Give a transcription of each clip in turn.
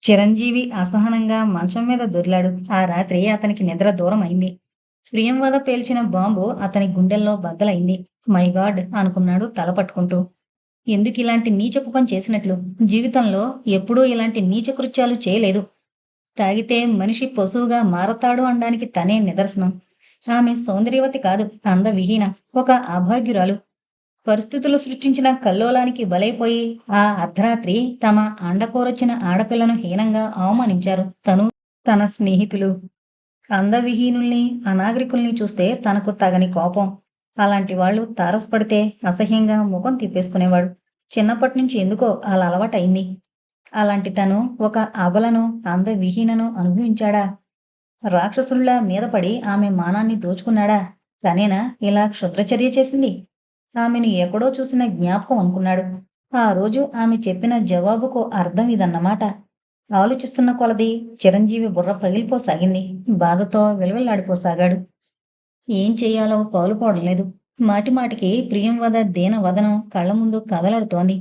చిరంజీవి అసహనంగా మంచం మీద దొర్లాడు. ఆ రాత్రి అతనికి నిద్ర దూరం అయింది. ప్రియంవద పేల్చిన బాంబు అతని గుండెల్లో బద్దలైంది. మై గాడ్ అనుకున్నాడు తల పట్టుకుంటూ. ఎందుకు ఇలాంటి నీచపు పని చేసినట్లు? జీవితంలో ఎప్పుడూ ఇలాంటి నీచ కృత్యాలు చేయలేదు. తాగితే మనిషి పశువుగా మారతాడు అనడానికి తనే నిదర్శనం. ఆమె సౌందర్యవతి కాదు, అందవిహీన, ఒక అభాగ్యురాలు. పరిస్థితులు సృష్టించిన కల్లోలానికి బలైపోయి ఆ అర్ధరాత్రి తమ అండకోరొచ్చిన ఆడపిల్లను హీనంగా అవమానించారు తను, తన స్నేహితులు. అందవిహీనుల్ని, అనాగరికుల్ని చూస్తే తనకు తగని కోపం. అలాంటి వాళ్ళు తారసపడితే అసహ్యంగా ముఖం తిప్పేసుకునేవాడు. చిన్నప్పటినుంచి ఎందుకో అలా అలవాటయింది. అలాంటి తను ఒక అబలను, అందవిహీనను అనుభవించాడా? రాక్షసుల్లా మీదపడి ఆమె మానాన్ని దోచుకున్నాడా? తనేనా ఇలా క్షుద్రచర్య చేసింది? ఆమెను ఎక్కడో చూసిన జ్ఞాపకం అనుకున్నాడు. ఆ రోజు ఆమె చెప్పిన జవాబుకు అర్థం ఇదన్నమాట. ఆలోచిస్తున్న కొలది చిరంజీవి బుర్ర పగిలిపోసాగింది. బాధతో విలవిల్లాడిపోసాగాడు. ఏం చెయ్యాలో పాలుపోవడంలేదు. మాటిమాటికి ప్రియంవద దీన వదనం కళ్ల ముందు కదలాడుతోంది.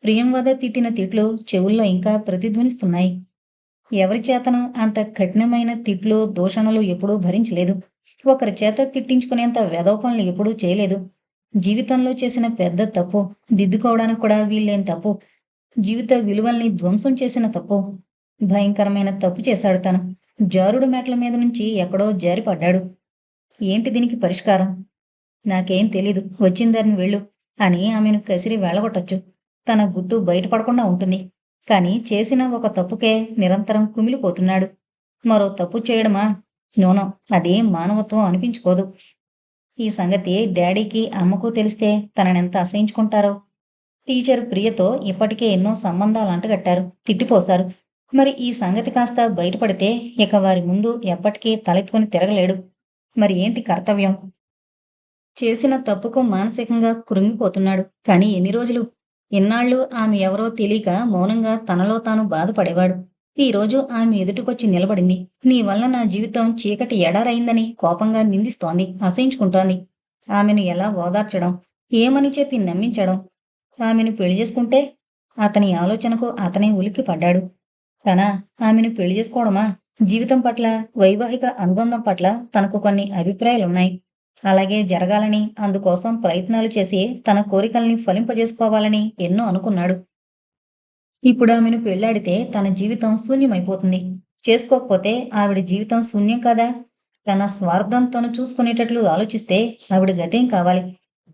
ప్రియంవద తిట్టిన తిట్లు చెవుల్లో ఇంకా ప్రతిధ్వనిస్తున్నాయి. ఎవరి చేతను అంత కఠినమైన తిట్లు, దూషణలు ఎప్పుడూ భరించలేదు. ఒకరి చేత తిట్టించుకునేంత వెధవ పనులు ఎప్పుడూ చేయలేదు. జీవితంలో చేసిన పెద్ద తప్పు, దిద్దుకోవడానికి కూడా వీల్లేని తప్పు, జీవిత విలువల్ని ధ్వంసం చేసిన తప్పు. భయంకరమైన తప్పు చేశాడు తను. జారుడు మేట్ల మీద నుంచి ఎక్కడో జారిపడ్డాడు. ఏంటి దీనికి పరిష్కారం? నాకేం తెలీదు, వచ్చిందారిని వెళ్ళు అని ఆమెను కసిరి వెళ్ళగొట్టొచ్చు. తన గుట్టు బయటపడకుండా ఉంటుంది. కాని చేసిన ఒక తప్పుకే నిరంతరం కుమిలిపోతున్నాడు. మరో తప్పు చేయడమా? నోనో, అదేం మానవత్వం అనిపించుకోదు. ఈ సంగతి డాడీకి, అమ్మకు తెలిస్తే తననెంత అసహించుకుంటారో. టీచర్ ప్రియతో ఇప్పటికే ఎన్నో సంబంధాలు అంటగట్టారు, తిట్టిపోశారు. మరి ఈ సంగతి కాస్త బయటపడితే ఇక వారి ముందు ఎప్పటికీ తలెత్తుకుని తిరగలేడు. మరి ఏంటి కర్తవ్యం? చేసిన తప్పుకు మానసికంగా కృంగిపోతున్నాడు. కాని ఎన్ని రోజులు? ఇన్నాళ్ళు ఆమె ఎవరో తెలియక మౌనంగా తనలో తాను బాధపడేవాడు. ఈ రోజు ఆమె ఎదుటికొచ్చి నిలబడింది. నీ వల్ల నా జీవితం చీకటి ఎడారైందని కోపంగా నిందిస్తోంది, అసహించుకుంటోంది. ఆమెను ఎలా ఓదార్చడం? ఏమని చెప్పి నమ్మించడం? ఆమెను పెళ్లి చేసుకుంటే? అతని ఆలోచనకు అతనే ఉలిక్కి పడ్డాడు. తనా? ఆమెను పెళ్లి చేసుకోవడమా? జీవితం పట్ల, వైవాహిక అనుబంధం పట్ల తనకు కొన్ని అభిప్రాయాలున్నాయి. అలాగే జరగాలని, అందుకోసం ప్రయత్నాలు చేసి తన కోరికల్ని ఫలింపజేసుకోవాలని ఎన్నో అనుకున్నాడు. ఇప్పుడు ఆమెను పెళ్లాడితే తన జీవితం శూన్యమైపోతుంది. చేసుకోకపోతే ఆవిడ జీవితం శూన్యం కదా? తన స్వార్థం తను చూసుకునేటట్లు ఆలోచిస్తే ఆవిడ గతేం కావాలి?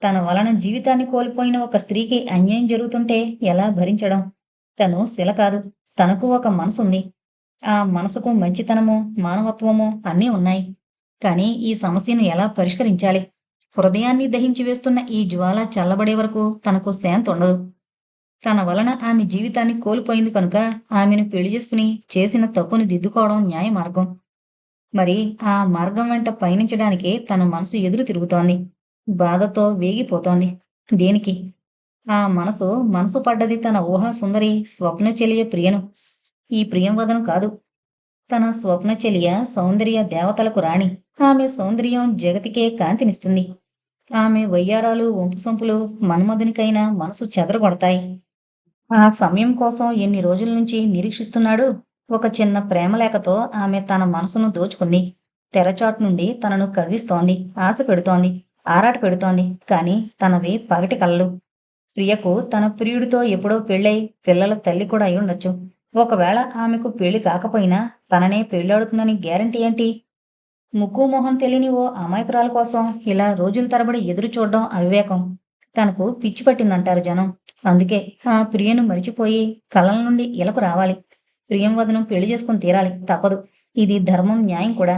తన వలన జీవితాన్ని కోల్పోయిన ఒక స్త్రీకి అన్యాయం జరుగుతుంటే ఎలా భరించడం? తను శిల కాదు. తనకు ఒక మనసుంది. ఆ మనసుకు మంచితనము, మానవత్వము అన్నీ ఉన్నాయి. కానీ ఈ సమస్యను ఎలా పరిష్కరించాలి? హృదయాన్ని దహించి వేస్తున్న ఈ జ్వాల చల్లబడే వరకు తనకు శాంతి ఉండదు. తన వలన ఆమె జీవితాన్ని కోల్పోయింది కనుక ఆమెను పెళ్లి చేసుకుని చేసిన తప్పుని దిద్దుకోవడం న్యాయ మార్గం. మరి ఆ మార్గం వెంట పయనించడానికి తన మనసు ఎదురు తిరుగుతోంది. బాధతో వేగిపోతోంది. దేనికి? ఆ మనసు పడ్డది తన ఊహా సుందరి స్వప్న చెలియ ప్రియను. ఈ ప్రియంవదను కాదు. తన స్వప్న చెలియ సౌందర్య దేవతలకు రాణి. ఆమె సౌందర్యం జగతికే కాంతినిస్తుంది. ఆమె వయ్యారాలు, వంపుసొంపులు మన్మధునికైనా మనసు చెదరగొడతాయి. ఆ సమయం కోసం ఎన్ని రోజుల నుంచి నిరీక్షిస్తున్నాడు. ఒక చిన్న ప్రేమలేఖతో ఆమె తన మనసును దోచుకుంది. తెరచాటు నుండి తనను కవ్విస్తోంది, ఆశ పెడుతోంది, ఆరాట పెడుతోంది. కాని తనవి పగటి కలలు. ప్రియకు తన ప్రియుడితో ఎప్పుడో పెళ్ళై పిల్లల తల్లి కూడా అయి ఉండొచ్చు. ఒకవేళ ఆమెకు పెళ్లి కాకపోయినా తననే పెళ్ళాడుతుందని గ్యారంటీ ఏంటి? ముక్కు మొహం తెలియని ఓ అమాయకురాల కోసం ఇలా రోజుల తరబడి ఎదురు చూడడం అవివేకం. తనకు పిచ్చి పట్టిందంటారు జనం. అందుకే ఆ ప్రియను మరిచిపోయి కళ్ళ నుండి ఇలకు రావాలి. ప్రియంవదను పెళ్లి చేసుకుని తీరాలి, తప్పదు. ఇది ధర్మం, న్యాయం కూడా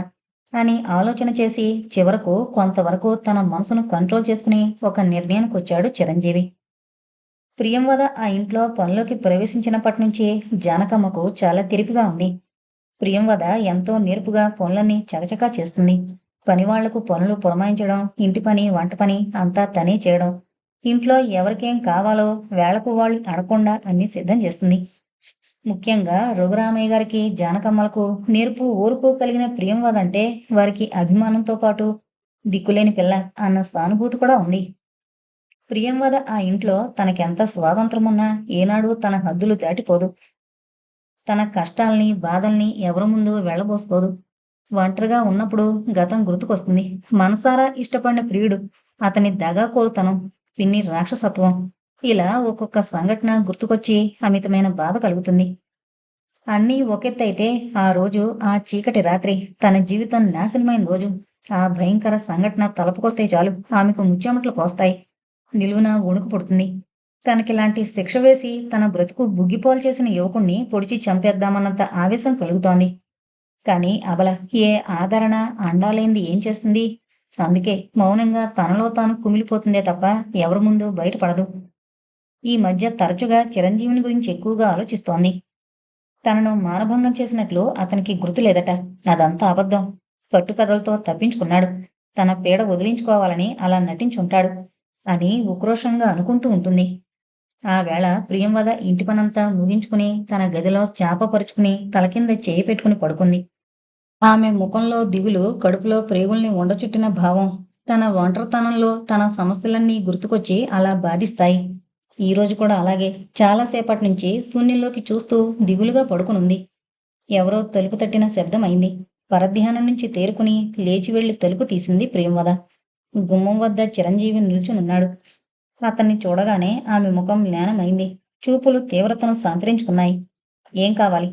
అని ఆలోచన చేసి చివరకు కొంతవరకు తన మనసును కంట్రోల్ చేసుకుని ఒక నిర్ణయానికి వచ్చాడు చిరంజీవి. ప్రియంవద ఆ ఇంట్లో పనిలోకి ప్రవేశించినప్పటి నుంచి జానకమ్మకు చాలా తిరిపిగా ఉంది. ప్రియంవద ఎంతో నేర్పుగా పనులన్నీ చకచకా చేస్తుంది. పనివాళ్లకు పనులు పురమాయించడం, ఇంటి పని, వంట పని అంతా తనే చేయడం. ఇంట్లో ఎవరికేం కావాలో వేళకు వాళ్ళు అడగకుండా అన్నీ సిద్ధం చేస్తుంది. ముఖ్యంగా రఘురామయ్య గారికి, జానకమ్మలకు నేర్పు, ఓర్పు కలిగిన ప్రియంవద అంటే వారికి అభిమానంతో పాటు దిక్కులేని పిల్ల అన్న సానుభూతి కూడా ఉంది. ప్రియంవద ఆ ఇంట్లో తనకెంత స్వాతంత్రమున్నా ఏనాడూ తన హద్దులు దాటిపోదు. తన కష్టాల్ని, బాధల్ని ఎవరి ముందు వెళ్ళబోసుకోదు. ఒంటరిగా ఉన్నప్పుడు గతం గుర్తుకొస్తుంది. మనసారా ఇష్టపడిన ప్రియుడు, అతని దగాకోరుతనం, పిన్ని రాక్షసత్వం, ఇలా ఒక్కొక్క సంఘటన గుర్తుకొచ్చి అమితమైన బాధ కలుగుతుంది. అన్నీ ఒకెత్తయితే ఆ రోజు, ఆ చీకటి రాత్రి, తన జీవితం నాశనమైన రోజు, ఆ భయంకర సంఘటన తలుపుకొస్తే చాలు ఆమెకు ముచ్చెమటలు పోస్తాయి. నిలువున వణుకు పుడుతుంది. తనకిలాంటి శిక్ష వేసి తన బ్రతుకు బుగ్గిపోలు చేసిన యువకుణ్ణి పొడిచి చంపేద్దామన్నంత ఆవేశం కలుగుతోంది. కానీ అబల ఏ ఆదరణ, అండా లేనిది ఏం చేస్తుంది? అందుకే మౌనంగా తనలో తాను కుమిలిపోతుందే తప్ప ఎవరి ముందు బయటపడదు. ఈ మధ్య తరచుగా చిరంజీవిని గురించి ఎక్కువగా ఆలోచిస్తోంది. తనను మానభంగం చేసినట్లు అతనికి గుర్తులేదట. అదంతా అబద్ధం. కట్టుకథలతో తప్పించుకున్నాడు. తన పీడ వదిలించుకోవాలని అలా నటించుంటాడు అని ఉక్రోషంగా అనుకుంటూ ఉంటుంది. ఆ వేళ ప్రియంవద ఇంటి పనంతా ముగించుకుని తన గదిలో చాప పరుచుకుని తల కింద చేయి పెట్టుకుని పడుకుంది. ఆమె ముఖంలో దిగులు, కడుపులో ప్రేగుల్ని ఉండచుట్టిన భావం, తన ఒంటరితనంలో తన సమస్యలన్నీ గుర్తుకొచ్చి అలా బాధిస్తాయి. ఈరోజు కూడా అలాగే చాలాసేపటి నుంచి శూన్యంలోకి చూస్తూ దిగులుగా పడుకునుంది. ఎవరో తలుపు తట్టిన శబ్దం అయింది. పరధ్యానం నుంచి తేరుకుని లేచి వెళ్లి తలుపు తీసింది ప్రియంవద. గుమ్మం వద్ద చిరంజీవి నిల్చునున్నాడు. అతన్ని చూడగానే ఆమె ముఖం జ్ఞానమైంది. చూపులు తీవ్రతను సంతరించుకున్నాయి. ఏం కావాలి?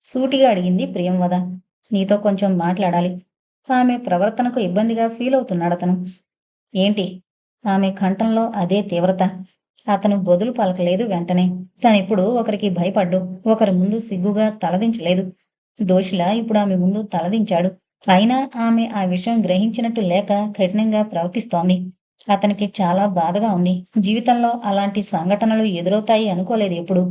సూటిగా అడిగింది ప్రియంవద. నీతో కొంచెం మాట్లాడాలి. ఆమె ప్రవర్తనకు ఇబ్బందిగా ఫీలవుతున్నాడతను. ఏంటి? ఆమె కంఠంలో అదే తీవ్రత. అతను బదులు పలకలేదు వెంటనే. తనిప్పుడు ఒకరికి భయపడ్డు, ఒకరి ముందు సిగ్గుగా తలదించలేదు. దోషిలా ఇప్పుడు ఆమె ముందు తలదించాడు. అయినా ఆమె ఆ విషయం గ్రహించినట్టు లేక కఠినంగా ప్రవర్తిస్తోంది. అతనికి చాలా బాధగా ఉంది. జీవితంలో అలాంటి సంఘటనలు ఎదురవుతాయి అనుకోలేదు ఎప్పుడు.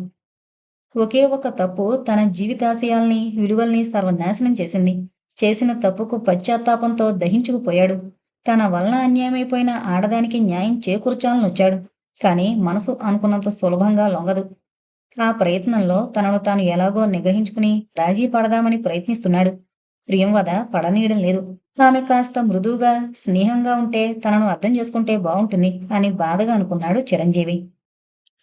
ఒకే ఒక తప్పు తన జీవితాశయాల్ని, విలువల్ని సర్వనాశనం చేసింది. చేసిన తప్పుకు పశ్చాత్తాపంతో దహించుకుపోయాడు. తన వలన అన్యాయమైపోయిన ఆడదానికి న్యాయం చేకూర్చాలనొచ్చాడు. కాని మనసు అనుకున్నంత సులభంగా లొంగదు. ఆ ప్రయత్నంలో తనను తాను ఎలాగో నిగ్రహించుకుని రాజీ పడదామని ప్రయత్నిస్తున్నాడు. ప్రియంవద పడనీయడం లేదు. ఆమె కాస్త మృదువుగా, స్నేహంగా ఉంటే తనను అర్థం చేసుకుంటే బావుంటుంది అని బాధగా అనుకున్నాడు చిరంజీవి.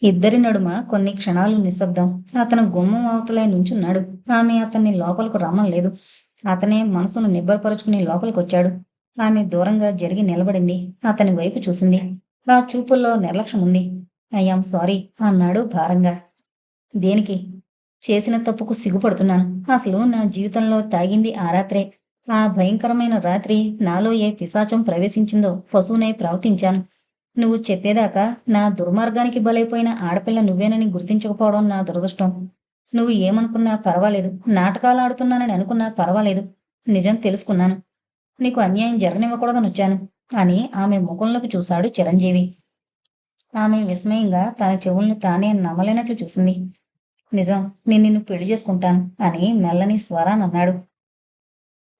ఇద్దరి నడుమ కొన్ని క్షణాలు నిశ్శబ్దం. అతను గుమ్మం అవతలే నుంచున్నాడు. ఆమె అతన్ని లోపలకు రమ్మనలేదు. అతనే మనసును నిబ్బరపరుచుకుని లోపలికొచ్చాడు. ఆమె దూరంగా జరిగి నిలబడింది. అతని వైపు చూసింది. ఆ చూపుల్లో నిర్లక్ష్యముంది. ఐయామ్ సారీ అన్నాడు భారంగా. దేనికి? చేసిన తప్పుకు సిగ్గుపడుతున్నాను. అసలు నా జీవితంలో తాగింది ఆ రాత్రే. ఆ భయంకరమైన రాత్రి నాలో ఏ పిశాచం ప్రవేశించిందో పశువునై ప్రవర్తించాను. నువ్వు చెప్పేదాకా నా దుర్మార్గానికి బలైపోయిన ఆడపిల్ల నువ్వేనని గుర్తించకపోవడం నా దురదృష్టం. నువ్వు ఏమనుకున్నా పర్వాలేదు. నాటకాలాడుతున్నానని అనుకున్నా పర్వాలేదు. నిజం తెలుసుకున్నాను. నీకు అన్యాయం జరగనివ్వకూడదనొచ్చాను అని ఆమె ముఖంలోకి చూశాడు చిరంజీవి. ఆమె విస్మయంగా తన చెవుల్ని తానే నమ్మలేనట్లు చూసింది. నిజం, నేను నిన్ను పెళ్లి చేసుకుంటాను అని మెల్లని స్వరానన్నాడు.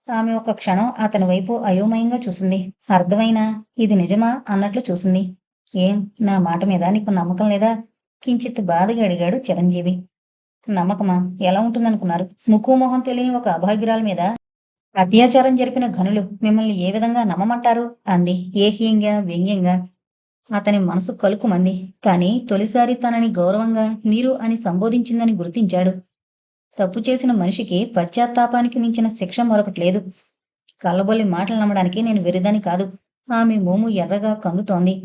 ఆమె ఒక క్షణం అతని వైపు అయోమయంగా చూసింది. అర్థమైనా ఇది నిజమా అన్నట్లు చూసింది. ఏం, నా మాట మీద నీకు నమ్మకం లేదా? కించిత్ బాధగా అడిగాడు చిరంజీవి. నమ్మకమా? ఎలా ఉంటుందనుకున్నారు? ముక్కు మొహం తెలియని ఒక అభాగ్యురాల మీద అత్యాచారం జరిపిన ఘనులు మిమ్మల్ని ఏ విధంగా నమ్మమంటారు? అంది ఏహ్యంగా, వ్యంగ్యంగా. అతని మనసు కలుక్కుమంది. కాని తొలిసారి తనని గౌరవంగా మీరు అని సంబోధించిందని గుర్తించాడు. తప్పు చేసిన మనిషికి పశ్చాత్తాపానికి మించిన శిక్ష మరొకటి లేదు. కళ్ళబొల్లి మాటలు నమ్మడానికి నేను వెర్రిదాని కాదు. ఆమె మోము ఎర్రగా కందుతోంది.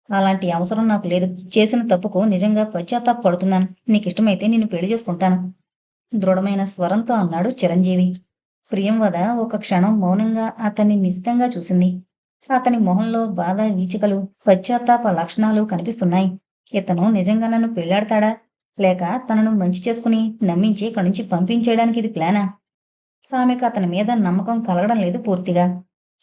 అలాంటి అవసరం నాకు లేదు. చేసిన తప్పుకు నిజంగా పశ్చాత్తాపడుతున్నాను. నీకిష్టమైతే నిన్ను పెళ్లి చేసుకుంటాను దృఢమైన స్వరంతో అన్నాడు చిరంజీవి. ప్రియంవద ఒక క్షణం మౌనంగా అతన్ని నిశితంగా చూసింది. అతని మొహంలో బాధ వీచికలు, పశ్చాత్తాప లక్షణాలు కనిపిస్తున్నాయి. ఇతను నిజంగా నన్ను పెళ్లాడతాడా? లేక తనను మంచి చేసుకుని నమ్మించి ఇక్కడి నుంచి పంపించేయడానికి ఇది ప్లానా? ఆమెకు అతని మీద నమ్మకం కలగడం లేదు పూర్తిగా.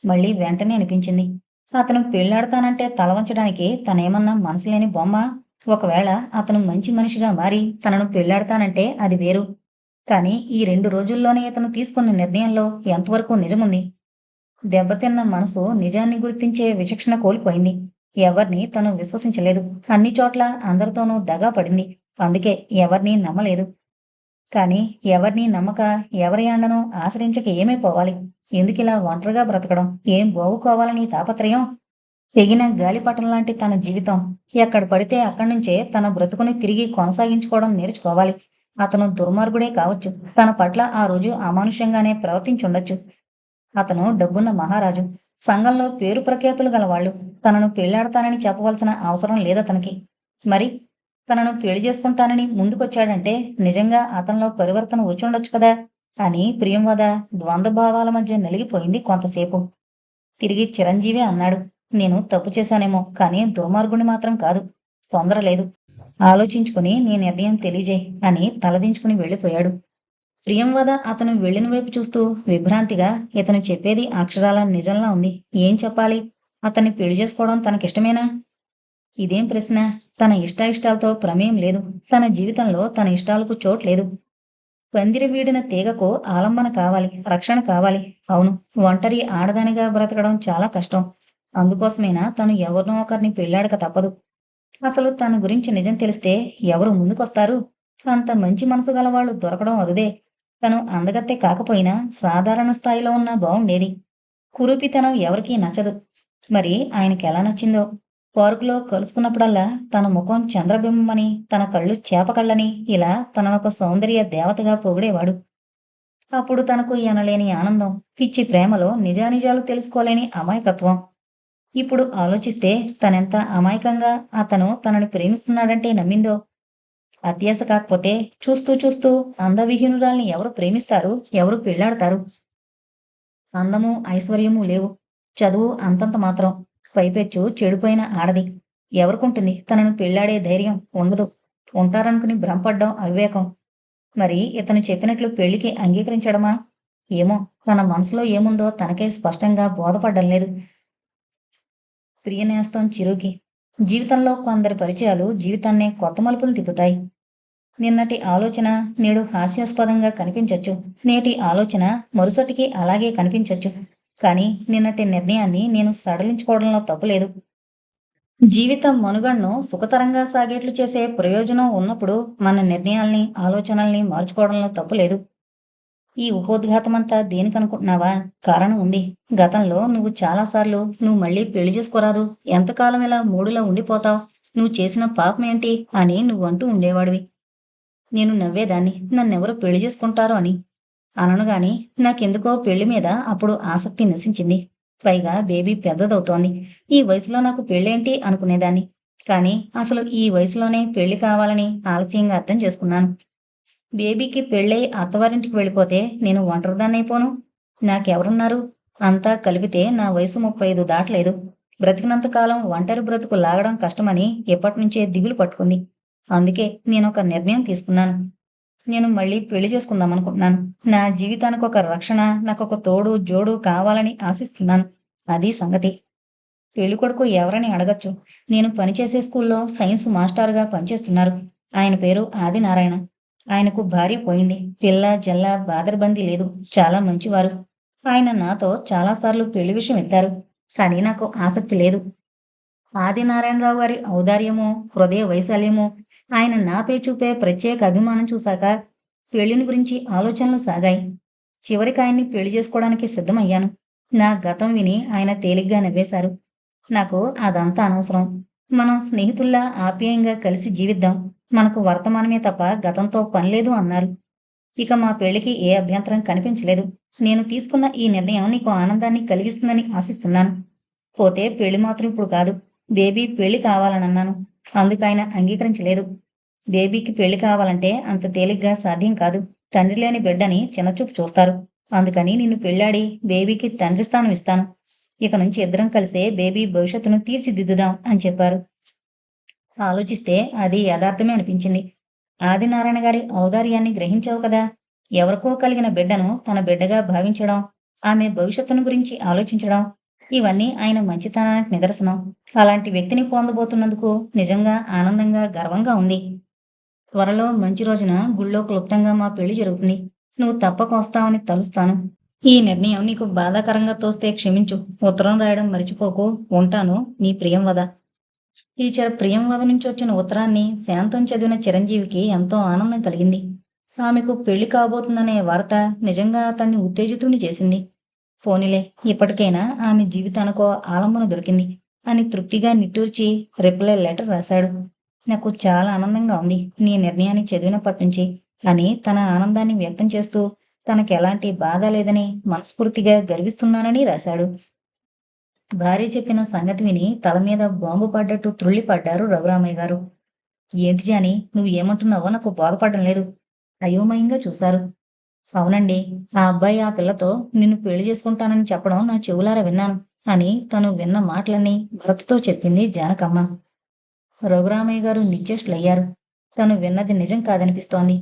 మళ్ళీ వెంటనే అనిపించింది. అతను పెళ్లాడతానంటే తల వంచడానికి తనేమన్నా మనసులేని బొమ్మ? ఒకవేళ అతను మంచి మనిషిగా మారి తనను పెళ్లాడతానంటే అది వేరు. కాని ఈ 2 రోజుల్లోనే ఇతను తీసుకున్న నిర్ణయంలో ఎంతవరకు నిజముంది? దెబ్బతిన్న మనసు నిజాన్ని గుర్తించే విచక్షణ కోల్పోయింది. ఎవర్నీ తను విశ్వసించలేదు. అన్ని చోట్ల అందరితోనూ దగా పడింది. అందుకే ఎవర్నీ నమ్మలేదు. కాని ఎవర్నీ నమ్మక, ఎవరి అండనూ ఆశ్రయించక ఏమైపోవాలి? ఎందుకిలా ఒంటరిగా బ్రతకడం? ఏం బావుకోవాలని తాపత్రయం? తెగిన గాలిపటంలాంటి తన జీవితం. ఎక్కడ పడితే అక్కడ్నుంచే తన బ్రతుకుని తిరిగి కొనసాగించుకోవడం నేర్చుకోవాలి. అతను దుర్మార్గుడే కావచ్చు. తన పట్ల ఆ రోజు అమానుష్యంగానే ప్రవర్తించుండొచ్చు. అతను డబ్బున్న మహారాజు. సంఘంలో పేరు ప్రఖ్యాతులు గలవాళ్ళు. తనను పెళ్లాడతానని చెప్పవలసిన అవసరం లేదతనికి. మరి తనను పెళ్లి చేసుకుంటానని ముందుకొచ్చాడంటే నిజంగా అతనిలో పరివర్తన వచ్చుండొచ్చు కదా అని ప్రియంవద ద్వంద్వభావాల మధ్య నలిగిపోయింది కొంతసేపు. తిరిగి చిరంజీవి అన్నాడు. నేను తప్పు చేశానేమో, కానీ దుర్మార్గుని మాత్రం కాదు. తొందర లేదు. ఆలోచించుకుని నీ నిర్ణయం తెలియజేయ్ అని తలదించుకుని వెళ్ళిపోయాడు. ప్రియంవద అతను వెళ్ళిన వైపు చూస్తూ విభ్రాంతిగా, ఇతను చెప్పేది అక్షరాల నిజంలా ఉంది. ఏం చెప్పాలి? అతన్ని పెళ్లి చేసుకోవడం తనకిష్టమేనా? ఇదేం ప్రశ్న? తన ఇష్టాయిష్టాలతో ప్రమేయం లేదు. తన జీవితంలో తన ఇష్టాలకు చోట్లేదు. పందిరి వీడిన తీగకు ఆలంబన కావాలి, రక్షణ కావాలి. అవును, ఒంటరి ఆడదానిగా బ్రతకడం చాలా కష్టం. అందుకోసమేనా తను ఎవరినో ఒకరిని పెళ్ళాడక తప్పదు. అసలు తన గురించి నిజం తెలిస్తే ఎవరు ముందుకొస్తారు? అంత మంచి మనసు గలవాళ్ళు దొరకడం అరుదే. తను అందగత్తె కాకపోయినా సాధారణ స్థాయిలో ఉన్నా బావుండేది. కురూపితనం ఎవరికీ నచ్చదు. మరి ఆయనకెలా నచ్చిందో? పార్కులో కలుసుకున్నప్పుడల్లా తన ముఖం చంద్రబింబమని, తన కళ్ళు చేపకళ్ళని, ఇలా తననొక సౌందర్య దేవతగా పొగిడేవాడు. అప్పుడు తనకు ఎనలేని ఆనందం, పిచ్చి ప్రేమలో నిజానిజాలు తెలుసుకోలేని అమాయకత్వం. ఇప్పుడు ఆలోచిస్తే తనెంత అమాయకంగా అతను తనని ప్రేమిస్తున్నాడంటే నమ్మిందో. అత్యాశ కాకపోతే చూస్తూ చూస్తూ అందవిహీనురాల్ని ఎవరు ప్రేమిస్తారు? ఎవరు పెళ్లాడతారు? అందము, ఐశ్వర్యము లేవు. చదువు అంతంత మాత్రం. పైపెచ్చు చెడిపోయిన ఆడది. ఎవరికుంటుంది తనను పెళ్లాడే ధైర్యం? ఉండదు. ఉంటారనుకుని భ్రమపడ్డం అవివేకం. మరి ఇతను చెప్పినట్లు పెళ్లికి అంగీకరించడమా? ఏమో, తన మనసులో ఏముందో తనకే స్పష్టంగా బోధపడ్డం లేదు. ప్రియనేస్తం చిరుకి. జీవితంలో కొందరి పరిచయాలు జీవితాన్నే కొత్త మలుపులు తిప్పుతాయి. నిన్నటి ఆలోచన నేడు హాస్యాస్పదంగా కనిపించొచ్చు. నేటి ఆలోచన మరుసటికి అలాగే కనిపించొచ్చు. కానీ నిన్నటి నిర్ణయాన్ని నేను సడలించుకోవడంలో తప్పులేదు. జీవితం మనుగడను సుఖతరంగా సాగేట్లు చేసే ప్రయోజనం ఉన్నప్పుడు మన నిర్ణయాల్ని, ఆలోచనల్ని మార్చుకోవడంలో తప్పులేదు. ఈ ఉపోద్ఘాతమంతా దేనికనుకుంటున్నావా? కారణం ఉంది. గతంలో నువ్వు చాలాసార్లు నువ్వు మళ్ళీ పెళ్లి చేసుకోరాదు, ఎంతకాలం ఇలా మూడులో ఉండిపోతావ్, నువ్వు చేసిన పాపమేంటి అని నువ్వంటూ ఉండేవాడివి. నేను నవ్వేదాన్ని, నన్నెవరు పెళ్లి చేసుకుంటారో అని. అననుగాని నాకెందుకో పెళ్లి మీద అప్పుడు ఆసక్తి నశించింది. పైగా బేబీ పెద్దదవుతోంది. ఈ వయసులో నాకు పెళ్ళేంటి అనుకునేదాన్ని. కానీ అసలు ఈ వయసులోనే పెళ్లి కావాలని ఆలస్యంగా అర్థం చేసుకున్నాను. బేబీకి పెళ్ళై అత్తవారింటికి వెళ్ళిపోతే నేను ఒంటరిదాన్నైపోను. నాకెవరున్నారు? అంతా కలిపితే నా వయసు 35 దాటలేదు. బ్రతికినంతకాలం ఒంటరి బ్రతుకు లాగడం కష్టమని ఎప్పటినుంచే దిగులు పట్టుకుంది. అందుకే నేనొక నిర్ణయం తీసుకున్నాను. నేను మళ్ళీ పెళ్లి చేసుకుందామనుకుంటున్నాను. నా జీవితానికి ఒక రక్షణ, నాకొక తోడు, జోడు కావాలని ఆశిస్తున్నాను. అది సంగతి. పెళ్ళికొడుకు ఎవరని అడగచ్చు. నేను పనిచేసే స్కూల్లో సైన్స్ మాస్టారుగా పనిచేస్తున్నారు. ఆయన పేరు ఆదినారాయణ. ఆయనకు భార్య పోయింది. పిల్ల జల్ల బాదరబందీ లేదు. చాలా మంచివారు. ఆయన నాతో చాలాసార్లు పెళ్లి విషయం ఎత్తారు. కానీ నాకు ఆసక్తి లేదు. ఆదినారాయణరావు గారి ఔదార్యమో, హృదయ వైశాల్యమో, ఆయన నాపై చూపే ప్రత్యేక అభిమానం చూశాక పెళ్లిని గురించి ఆలోచనలు సాగాయి. చివరికి ఆయన్ని పెళ్లి చేసుకోవడానికి సిద్ధమయ్యాను. నా గతం విని ఆయన తేలిగ్గా నవ్వేశారు. నాకు అదంతా అనవసరం. మనం స్నేహితుల్లా ఆప్యాయంగా కలిసి జీవిద్దాం. మనకు వర్తమానమే తప్ప గతంతో పనిలేదు అన్నారు. ఇక మా పెళ్లికి ఏ అభ్యంతరం కనిపించలేదు. నేను తీసుకున్న ఈ నిర్ణయం నీకు ఆనందాన్ని కలిగిస్తుందని ఆశిస్తున్నాను. పోతే పెళ్లి మాత్రం ఇప్పుడు కాదు. బేబీ పెళ్లి కావాలనన్నాను. అందుకైన అంగీకరించలేదు. బేబీకి పెళ్లి కావాలంటే అంత తేలిగ్గా సాధ్యం కాదు. తండ్రి లేని బిడ్డని చిన్నచూపు చూస్తారు. అందుకని నిన్ను పెళ్లాడి బేబీకి తండ్రి స్థానం ఇస్తాను. ఇక నుంచి ఇద్దరం కలిసే బేబీ భవిష్యత్తును తీర్చిదిద్దుదాం అని చెప్పారు. ఆలోచిస్తే అది యథార్థమే అనిపించింది. ఆదినారాయణ గారి ఔదార్యాన్ని గ్రహించావు కదా. ఎవరికో కలిగిన బిడ్డను తన బిడ్డగా భావించడం, ఆమె భవిష్యత్తును గురించి ఆలోచించడం, ఇవన్నీ ఆయన మంచితనానికి నిదర్శనం. అలాంటి వ్యక్తిని పొందబోతున్నందుకు నిజంగా ఆనందంగా, గర్వంగా ఉంది. త్వరలో మంచి రోజున గుళ్ళో క్లుప్తంగా మా పెళ్లి జరుగుతుంది. నువ్వు తప్పక వస్తావని తలుస్తాను. ఈ నిర్ణయం నీకు బాధాకరంగా తోస్తే క్షమించు. ఉత్తరం రాయడం మరిచిపోకు. ఉంటాను, నీ ప్రియంవద. ప్రియంవద నుంచి వచ్చిన ఉత్తరాన్ని శాంతం చదివిన చిరంజీవికి ఎంతో ఆనందం కలిగింది. ఆమెకు పెళ్లి కాబోతుందనే వార్త నిజంగా అతన్ని ఉత్తేజితుని చేసింది. పోనీలే, ఇప్పటికైనా ఆమె జీవితానికో ఆలంబన దొరికింది అని తృప్తిగా నిట్టూర్చి రిప్లై లెటర్ రాశాడు. నాకు చాలా ఆనందంగా ఉంది. నీ నిర్ణయాన్ని చదివినప్పటి నుంచి అని తన ఆనందాన్ని వ్యక్తం చేస్తూ తనకెలాంటి బాధ లేదని మనస్ఫూర్తిగా గర్విస్తున్నానని రాశాడు. భార్య చెప్పిన సంగతి విని తల మీద బాంబు పడ్డట్టు త్రుళ్ళిపడ్డారు రఘురామయ్య గారు. ఏంటి జాని, నువ్వు ఏమంటున్నావో నాకు బోధపడడం లేదు. అయోమయంగా చూశారు. అవునండి, ఆ అబ్బాయి ఆ పిల్లతో నిన్ను పెళ్లి చేసుకుంటానని చెప్పడం నా చెవులారా విన్నాను అని తను విన్న మాటలన్నీ భరత్తో చెప్పింది జానకమ్మ. రఘురామయ్య గారు నిశ్చేష్టులయ్యారు. తను విన్నది నిజం కాదనిపిస్తోంది.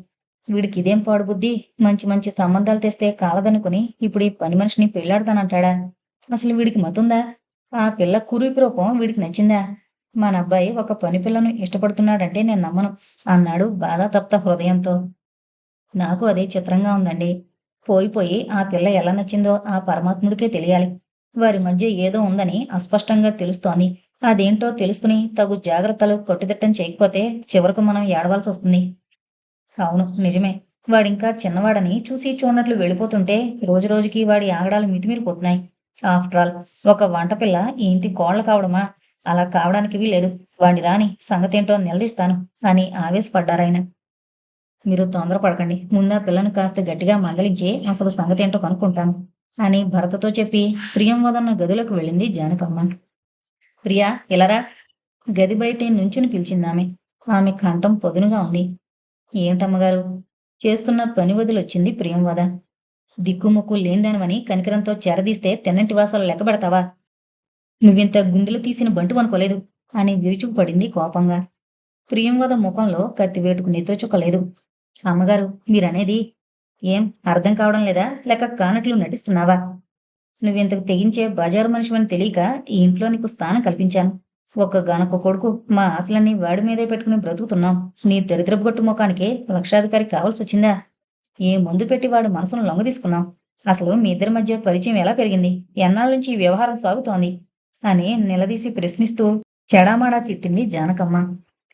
వీడికి ఇదేం పాడుబుద్ధి, మంచి మంచి సంబంధాలు తెస్తే కాలదనుకుని ఇప్పుడు ఈ పని మనిషిని పెళ్లాడతానంటాడా? అసలు వీడికి మతుందా? ఆ పిల్ల కురూపి రూపం వీడికి నచ్చిందా? మన అబ్బాయి ఒక పని పిల్లను ఇష్టపడుతున్నాడంటే నేను నమ్మను అన్నాడు బాధాతప్త హృదయంతో. నాకు అదే చిత్రంగా ఉందండి. పోయి ఆ పిల్ల ఎలా నచ్చిందో ఆ పరమాత్ముడికే తెలియాలి. వారి మధ్య ఏదో ఉందని అస్పష్టంగా తెలుస్తోంది. అదేంటో తెలుసుకుని తగు జాగ్రత్తలు కట్టుదిట్టం చేయకపోతే చివరకు మనం ఏడవాల్సి వస్తుంది. అవును, నిజమే. వాడింకా చిన్నవాడని చూసి చూడనట్లు వెళ్ళిపోతుంటే రోజురోజుకి వాడి ఆగడాలు మితిమీరిపోతున్నాయి. ఆఫ్టర్ ఆల్ ఒక వంటపిల్ల ఈ ఇంటి కోడలు కావడమా? అలా కావడానికి వీల్లేదు. వాణ్ణి రాని సంగతేంటో నిలదీస్తాను అని ఆవేశపడ్డారాయన. మీరు తొందరపడకండి. ముందా పిల్లను కాస్త గట్టిగా మందలించి అసలు సంగతేంటో కనుక్కుంటాను అని భరతతో చెప్పి ప్రియంవదన్న గదిలోకి వెళ్ళింది జానకమ్మ. ప్రియా, ఇలారా. గది బయటే నుంచుని పిలిచిందామె. ఆమె కంఠం పొదునుగా ఉంది. ఏంటమ్మగారు? చేస్తున్న పని వదిలొచ్చింది ప్రియంవద. దిక్కుముక్కు లేనిదానివని కనికరంతో చెరదీస్తే తెన్నంటి వాసాలు లెక్కబెడతావా? నువ్వింత గుండెలు తీసిన బంటు అనుకోలేదు అని విరుచుకుపడింది కోపంగా. ప్రియంవద ముఖంలో కత్తివేటుకు నెత్తురుచుక్క లేదు. అమ్మగారు, మీరనేది ఏం అర్థం కావడం లేదా? లేక కానట్లు నటిస్తున్నావా? నువ్వింతకు తెగించే బజారు మనిషివని తెలియక ఈ ఇంట్లో నీకు స్థానం కల్పించాను. ఒక్కగానొక్క కొడుకు, మా ఆశలన్నీ వాడి మీదే పెట్టుకుని బ్రతుకుతున్నాం. నీ దరిద్రపు గొట్టు ముఖానికి లక్షాధికారి కావాల్సొచ్చిందా? ఏ మందు పెట్టి వాడి మనసును లొంగదీసుకున్నాం? అసలు మీ ఇద్దరి మధ్య పరిచయం ఎలా పెరిగింది? ఎన్నాళ్ళ నుంచి ఈ వ్యవహారం సాగుతోంది అని నిలదీసి ప్రశ్నిస్తూ చెడామాడా తిట్టింది జానకమ్మ.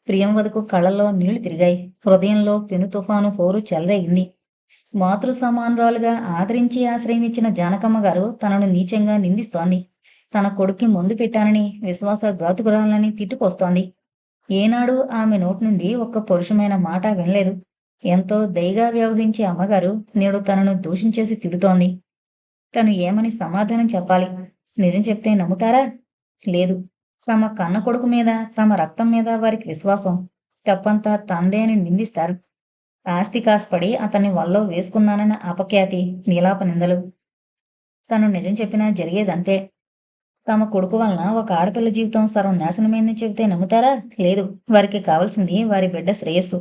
ప్రియంవదకు కళ్ళల్లో నీళ్లు తిరిగాయి. హృదయంలో పెను తుఫాను హోరు చెలరేగింది. మాతృ సమానురాలుగా ఆదరించి ఆశ్రయమిచ్చిన జానకమ్మ గారు తనను నీచంగా నిందిస్తోంది. తన కొడుక్కి ముందు పెట్టానని విశ్వాసఘాతుకురాలని తిట్టుకొస్తోంది. ఏనాడు ఆమె నోటి నుండి ఒక్క పరుషమైన మాట వినలేదు. ఎంతో దయగా వ్యవహరించే అమ్మగారు నేడు తనను దూషించేసి తిడుతోంది. తను ఏమని సమాధానం చెప్పాలి? నిజం చెప్తే నమ్ముతారా? లేదు. తమ కన్న కొడుకు మీద, తమ రక్తం మీద వారికి విశ్వాసం. తప్పంతా తందే అని నిందిస్తారు. ఆస్తి కాసుపడి అతన్ని వల్లో వేసుకున్నానన్న అపఖ్యాతి, నీలాప నిందలు. తను నిజం చెప్పినా జరిగేదంతే. తమ కొడుకు వలన ఒక ఆడపిల్ల జీవితం సర్వనాశనమైందని చెబితే నమ్ముతారా? లేదు. వారికి కావలసింది వారి బిడ్డ శ్రేయస్సు.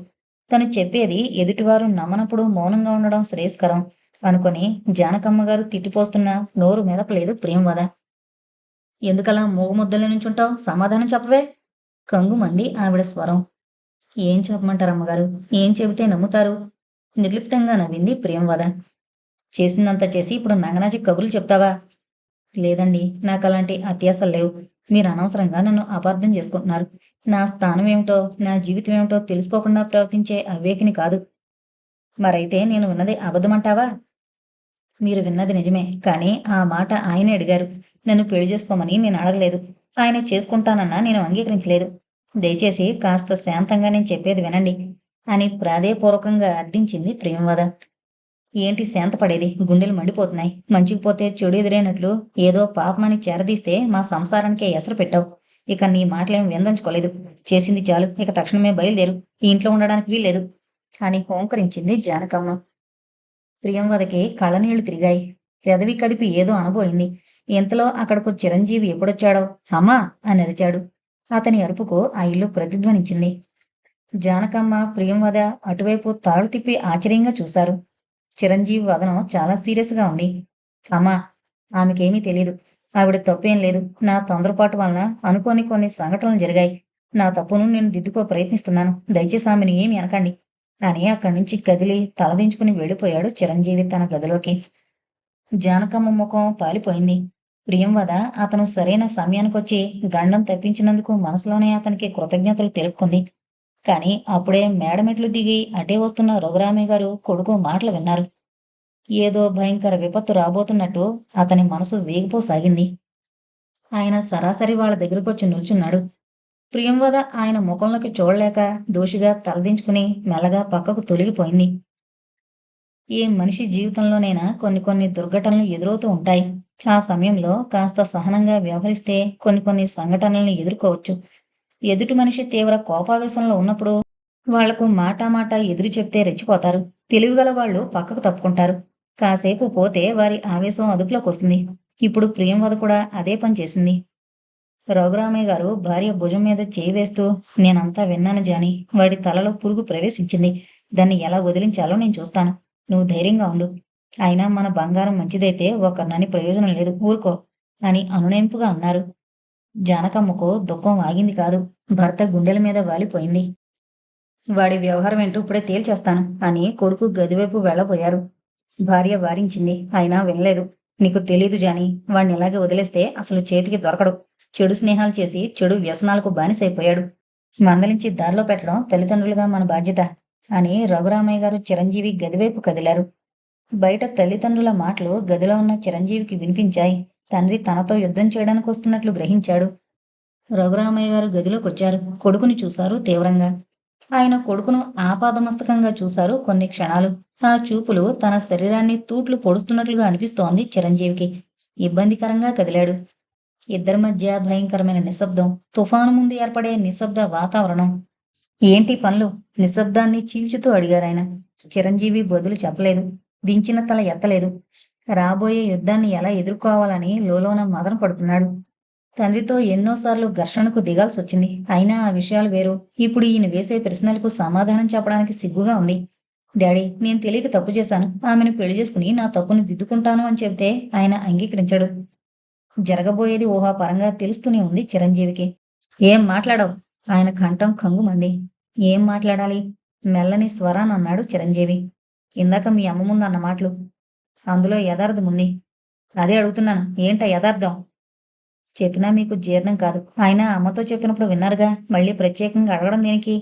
తను చెప్పేది ఎదుటివారు నమ్మనప్పుడు మౌనంగా ఉండడం శ్రేయస్కరం అనుకొని జానకమ్మ గారు తిట్టిపోస్తున్న నోరు మెదపలేదు ప్రియంవద. ఎందుకలా మూగుముద్దల నుంచుంటావు? సమాధానం చెప్పవే? కంగుమంది ఆవిడ స్వరం. ఏం చెప్పమంటారమ్మగారు? ఏం చెబితే నమ్ముతారు? నిర్లిప్తంగా నవ్వింది ప్రియంవద. చేసిందంతా చేసి ఇప్పుడు నంగనాచి కబుర్లు చెప్తావా? లేదండి, నాకలాంటి అత్యాశలు లేవు. మీరు అనవసరంగా నన్ను అపార్థం చేసుకుంటున్నారు. నా స్థానం ఏమిటో, నా జీవితం ఏమిటో తెలుసుకోకుండా ప్రవర్తించే అవివేకిని కాదు. మరైతే నేను విన్నది అబద్ధమంటావా? మీరు విన్నది నిజమే, కానీ ఆ మాట ఆయనే అడిగారు. నన్ను పెళ్లి చేసుకోమని నేను అడగలేదు. ఆయన చేసుకుంటానన్నా నేను అంగీకరించలేదు. దయచేసి కాస్త శాంతంగా నేను చెప్పేది వినండి అని ప్రాధేయపూర్వకంగా అర్థించింది ప్రియంవద. ఏంటి శాంతపడేది? గుండెలు మండిపోతున్నాయి. మంచికి పోతే చెడు ఎదురైనట్లు ఏదో పాపమని చేరదీస్తే మా సంసారానికే ఎసరు పెట్టావు. ఇక నీ మాటలేం విందంచుకోలేదు. చేసింది చాలు. ఇక తక్షణమే బయలుదేరు. ఈ ఇంట్లో ఉండడానికి వీల్లేదు అని హోంకరించింది జానకమ్మ. ప్రియంవదకి కళ్ళనీళ్లు తిరిగాయి. పెదవి కదిపి ఏదో అనబోయింది. ఇంతలో అక్కడకు చిరంజీవి ఎప్పుడొచ్చాడో అమ్మా అని అరిచాడు. అతని అరుపుకు ఆ ఇల్లు ప్రతిధ్వనించింది. జానకమ్మ, ప్రియంవద అటువైపు తలలు తిప్పి ఆశ్చర్యంగా చూశారు. చిరంజీవి వదనం చాలా సీరియస్గా ఉంది. అమ్మా, ఆమెకేమీ తెలీదు. ఆవిడ తప్పేం లేదు. నా తొందరపాటు వలన అనుకోని కొన్ని సంఘటనలు జరిగాయి. నా తప్పును నేను దిద్దుకో ప్రయత్నిస్తున్నాను. దయచేసి ఆమెను ఏమీ అనకండి అని అక్కడి నుంచి కదిలి తలదించుకుని వెళ్ళిపోయాడు చిరంజీవి తన గదిలోకి. జానకమ్మ ముఖం పాలిపోయింది. ప్రియంవద అతను సరైన సమయానికొచ్చి గండం తప్పించినందుకు మనసులోనే అతనికి కృతజ్ఞతలు తెలుపుకుంది. కాని అప్పుడే మేడమెట్లు దిగి అటే వస్తున్న రఘురామయ్య గారు కొడుకు మాటలు విన్నారు. ఏదో భయంకర విపత్తు రాబోతున్నట్టు అతని మనసు వేగిపోసాగింది. ఆయన సరాసరి వాళ్ళ దగ్గరకొచ్చి నిల్చున్నాడు. ప్రియంవద ఆయన ముఖంలోకి చూడలేక దోషిగా తలదించుకుని మెల్లగా పక్కకు తొలగిపోయింది. ఏ మనిషి జీవితంలోనైనా కొన్ని కొన్ని దుర్ఘటనలు ఎదురవుతూ ఉంటాయి. ఆ సమయంలో కాస్త సహనంగా వ్యవహరిస్తే కొన్ని సంఘటనల్ని ఎదుర్కోవచ్చు. ఎదుటి మనిషి తీవ్ర కోపావేశంలో ఉన్నప్పుడు వాళ్లకు మాట ఎదురు చెప్తే రెచ్చిపోతారు. తెలివిగల వాళ్ళు పక్కకు తప్పుకుంటారు. కాసేపు పోతే వారి ఆవేశం అదుపులోకొస్తుంది. ఇప్పుడు ప్రియంవద కూడా అదే పని చేసింది. రఘురామయ్య గారు భార్య భుజం మీద చేయి వేస్తూ, నేనంతా విన్నాను జాని. వాడి తలలో పురుగు ప్రవేశించింది. దాన్ని ఎలా వదిలించాలో నేను చూస్తాను. నువ్వు ధైర్యంగా ఉండు. అయినా మన బంగారం మంచిదైతే ఒకరినని ప్రయోజనం లేదు, ఊరుకో అని అనునయింపుగా అన్నారు. జానకమ్మకు దుఃఖం ఆగింది కాదు, భర్త గుండెల మీద వాలిపోయింది. వాడి వ్యవహారం ఏంటో ఇప్పుడే తేల్చేస్తాను అని కొడుకు గదివైపు వెళ్లబోయారు. భార్య వారించింది, అయినా వినలేదు. నీకు తెలీదు జాని, వాణ్ణి ఇలాగే వదిలేస్తే అసలు చేతికి దొరకడు. చెడు స్నేహాలు చేసి చెడు వ్యసనాలకు బానిసైపోయాడు. మందలించి దారిలో పెట్టడం తల్లిదండ్రులుగా మన బాధ్యత అని రఘురామయ్య గారు చిరంజీవి గదివైపు కదిలారు. బయట తల్లిదండ్రుల మాటలు గదిలో ఉన్న చిరంజీవికి వినిపించాయి. తండ్రి తనతో యుద్ధం చేయడానికి వస్తున్నట్లు గ్రహించాడు. రఘురామయ్య గారు గదిలోకొచ్చారు. కొడుకుని చూశారు తీవ్రంగా. ఆయన కొడుకును ఆపాదమస్తకంగా చూశారు కొన్ని క్షణాలు. ఆ చూపులు తన శరీరాన్ని తూట్లు పొడుస్తున్నట్లుగా అనిపిస్తోంది చిరంజీవికి. ఇబ్బందికరంగా కదిలాడు. ఇద్దరి మధ్య భయంకరమైన నిశ్శబ్దం, తుఫాను ముందు ఏర్పడే నిశ్శబ్ద వాతావరణం. ఏంటి పనులు? నిశ్శబ్దాన్ని చీల్చుతూ అడిగారాయన. చిరంజీవి బదులు చెప్పలేదు. దించిన తల ఎత్తలేదు. రాబోయే యుద్ధాన్ని ఎలా ఎదుర్కోవాలని లోలోన మదన పడుతున్నాడు. తండ్రితో ఎన్నోసార్లు ఘర్షణకు దిగాల్సి వచ్చింది. అయినా ఆ విషయాలు వేరు. ఇప్పుడు ఈయన వేసే ప్రశ్నలకు సమాధానం చెప్పడానికి సిగ్గుగా ఉంది. డాడీ, నేను తెలియక తప్పు చేశాను. ఆమెను పెళ్లి చేసుకుని నా తప్పుని దిద్దుకుంటాను అని చెబితే ఆయన అంగీకరించాడు. జరగబోయేది ఊహాపరంగా తెలుస్తూనే ఉంది చిరంజీవికి. ఏం మాట్లాడవు? ఆయన కంఠం కంగుమంది. ఏం మాట్లాడాలి? మెల్లని స్వరాన్ని అన్నాడు చిరంజీవి. ఇందాక మీ అమ్మ ముందు అన్న మాటలు, అందులో యథార్థముంది. అదే అడుగుతున్నాను, ఏంటా యథార్థం? చెప్పినా మీకు జీర్ణం కాదు. ఆయన అమ్మతో చెప్పినప్పుడు విన్నారుగా, మళ్ళీ ప్రత్యేకంగా అడగడం దేనికి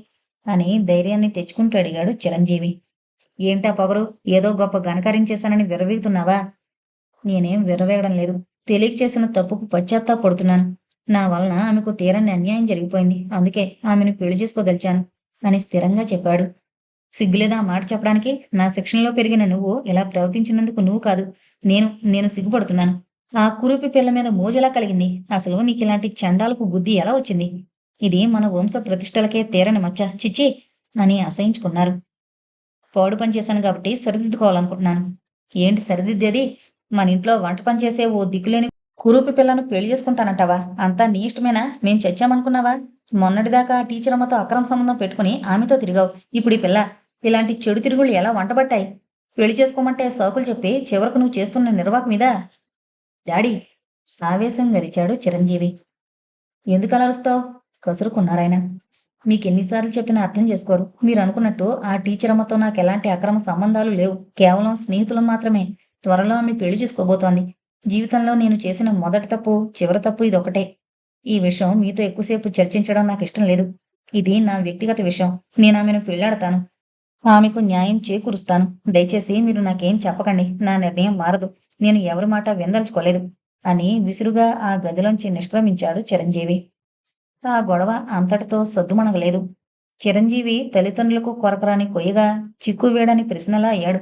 అని ధైర్యాన్ని తెచ్చుకుంటూ అడిగాడు చిరంజీవి. ఏంటా పొగరు? ఏదో గొప్ప ఘనకార్యం విర్రవీగుతున్నావా? నేనేం విర్రవేగడం లేదు. తెలియక చేసిన తప్పుకు పశ్చాత్తాపడుతున్నాను. నా వలన ఆమెకు తీరని అన్యాయం జరిగిపోయింది. అందుకే ఆమెను పెళ్లి చేసుకోదలిచాను అని స్థిరంగా చెప్పాడు. సిగ్గులేదా మాట చెప్పడానికి? నా శిక్షణలో పెరిగిన నువ్వు ఇలా ప్రవర్తించినందుకు నువ్వు కాదు, నేను నేను సిగ్గుపడుతున్నాను. ఆ కురూపి పిల్ల మీద మోజులా కలిగింది. అసలు నీకిలాంటి చండాలపు బుద్ధి ఎలా వచ్చింది? ఇది మన వంశ ప్రతిష్టలకే తీరని మచ్చ. చిచ్చి అని అసహించుకున్నారు. పాడు పని చేశాను కాబట్టి సరిదిద్దుకోవాలనుకుంటున్నాను. ఏంటి సరిదిద్దేది? మన ఇంట్లో వంట పని చేసే ఓ దిక్కులేని కురూపి పిల్లను పెళ్లి చేసుకుంటానంటావా? అంతా నీ ఇష్టమేనా? మేం చచ్చామనుకున్నావా? మొన్నటిదాకా ఆ టీచర్ అమ్మతో అక్రమ సంబంధం పెట్టుకుని ఆమెతో తిరిగావు. ఇప్పుడు ఈ పిల్ల. ఇలాంటి చెడు తిరుగుళ్ళు ఎలా వంటబట్టాయి? పెళ్లి చేసుకోమంటే సాకులు చెప్పి చివరకు నువ్వు చేస్తున్న నిర్వాహ మీద. డాడీ! ఆవేశం గరిచాడు చిరంజీవి. ఎందుకు అలరుస్తావు? కసురుకున్నారాయన. మీకెన్నిసార్లు చెప్పినా అర్థం చేసుకోరు. మీరు అనుకున్నట్టు ఆ టీచర్ అమ్మతో నాకెలాంటి అక్రమ సంబంధాలు లేవు. కేవలం స్నేహితులం మాత్రమే. త్వరలో ఆమె పెళ్లి చేసుకోబోతోంది. జీవితంలో నేను చేసిన మొదటి తప్పు, చివరి తప్పు ఇదొకటే. ఈ విషయం మీతో ఎక్కువసేపు చర్చించడం నాకు ఇష్టం లేదు. ఇది నా వ్యక్తిగత విషయం. నేను ఆమెను పెళ్లాడతాను. ఆమెకు న్యాయం చేకూరుస్తాను. దయచేసి మీరు నాకేం చెప్పకండి. నా నిర్ణయం మారదు. నేను ఎవరి మాట విందల్చుకోలేదు అని విసురుగా ఆ గదిలోంచి నిష్క్రమించాడు చిరంజీవి. ఆ గొడవ అంతటితో సద్దుమణగలేదు. చిరంజీవి తల్లిదండ్రులకు కొరకరాని కొయ్యగా చిక్కువేడని ప్రశ్నలా అయ్యాడు.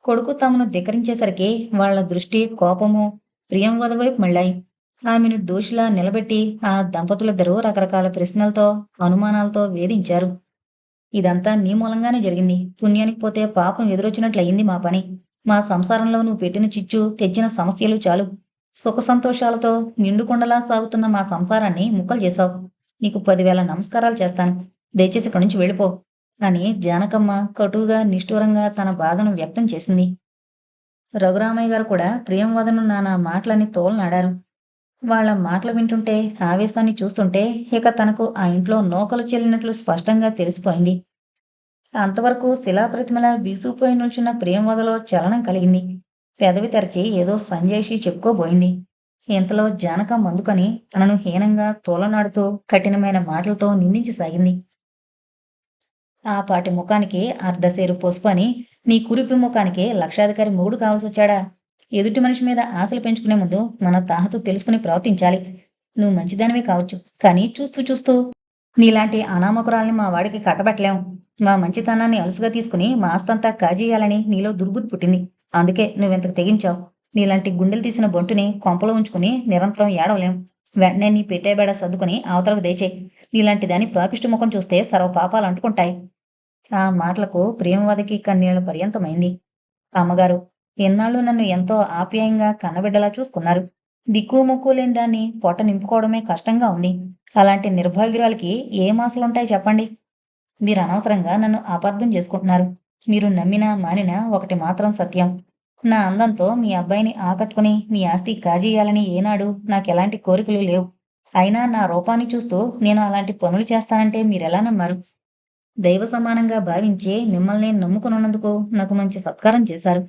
కొడుకు తమను ధిక్కరించేసరికి వాళ్ల దృష్టి, కోపము ప్రియంవద వైపు మళ్ళాయి. ఆమెను దోషిలా నిలబెట్టి ఆ దంపతులిద్దరూ రకరకాల ప్రశ్నలతో, అనుమానాలతో వేధించారు. ఇదంతా నీ మూలంగానే జరిగింది. పుణ్యానికి పోతే పాపం ఎదురొచ్చినట్లయింది మా పని. మా సంసారంలో నువ్వు పెట్టిన చిచ్చు, తెచ్చిన సమస్యలు చాలు. సుఖ సంతోషాలతో నిండుకొండలా సాగుతున్న మా సంసారాన్ని ముక్కలు చేశావు. నీకు 10,000 నమస్కారాలు చేస్తాను. దయచేసి ఇక్కడి నుంచి వెళ్ళిపో అని జానకమ్మ కటువుగా, నిష్ఠూరంగా తన బాధను వ్యక్తం చేసింది. రఘురామయ్య గారు కూడా ప్రియంవదను నానా మాటలని తోలనాడారు. వాళ్ల మాటలు వింటుంటే, ఆవేశాన్ని చూస్తుంటే ఇక తనకు ఆ ఇంట్లో నూకలు చెల్లినట్లు స్పష్టంగా తెలిసిపోయింది. అంతవరకు శిలాప్రతిమలా బీసుకుపోయి నిల్చున్న ప్రియంవదలో చలనం కలిగింది. పెదవి తెరచి ఏదో సంజాయిషి చెప్పుకోబోయింది. ఇంతలో జానకం అందుకొని తనను హీనంగా తోలనాడుతూ కఠినమైన మాటలతో నిందించసాగింది. ఆ పాటి ముఖానికి అర్ధసేరు పసుపు అని నీ కురిపి ముఖానికి లక్షాధికారి మొగుడు కావాల్సొచ్చాడా? ఎదుటి మనిషి మీద ఆశలు పెంచుకునే ముందు మన తాహతు తెలుసుకుని ప్రవర్తించాలి. నువ్వు మంచిదానివే కావచ్చు, కానీ చూస్తూ చూస్తూ నీలాంటి అనామకురాల్ని మా వాడికి కట్టబెట్టలేం. మా మంచితనాన్ని అలుసుగా తీసుకుని మా ఆస్తంతా కాజేయాలని నీలో దుర్బుద్ధి పుట్టింది. అందుకే నువ్వింతకు తెగించావు. నీలాంటి గుండెలు తీసిన బొంటుని కొంపలో ఉంచుకుని నిరంతరం ఏడవలేం. వెంటనే నీ పెట్టేబేడ సర్దుకుని అవతలకు దయచేయి. నీలాంటి దాని పాపిష్టి ముఖం చూస్తే సర్వ పాపాలు అంటుకుంటాయి. ఆ మాటలకు ప్రేమవతికి కన్నీళ్ల పర్యంతమైంది. అమ్మగారు, ఎన్నాళ్ళు నన్ను ఎంతో ఆప్యాయంగా కన్నబిడ్డలా చూసుకున్నారు. దిక్కు మొక్కు లేని దాన్ని పొట్ట నింపుకోవడమే కష్టంగా ఉంది. అలాంటి నిర్భాగ్యురాలికి ఏం ఆశలుంటాయి చెప్పండి? మీరు అనవసరంగా నన్ను అపార్థం చేసుకుంటున్నారు. మీరు నమ్మినా మానినా ఒకటి మాత్రం సత్యం. నా అందంతో మీ అబ్బాయిని ఆకట్టుకుని మీ ఆస్తి కాజేయాలని ఏనాడు నాకెలాంటి కోరికలు లేవు. అయినా నా రూపాన్ని చూస్తూ నేను అలాంటి పనులు చేస్తానంటే మీరెలా నమ్మారు? దైవ సమానంగా భావించే మిమ్మల్ని నమ్ముకున్నందుకు నాకు మంచి సత్కారం చేశారు.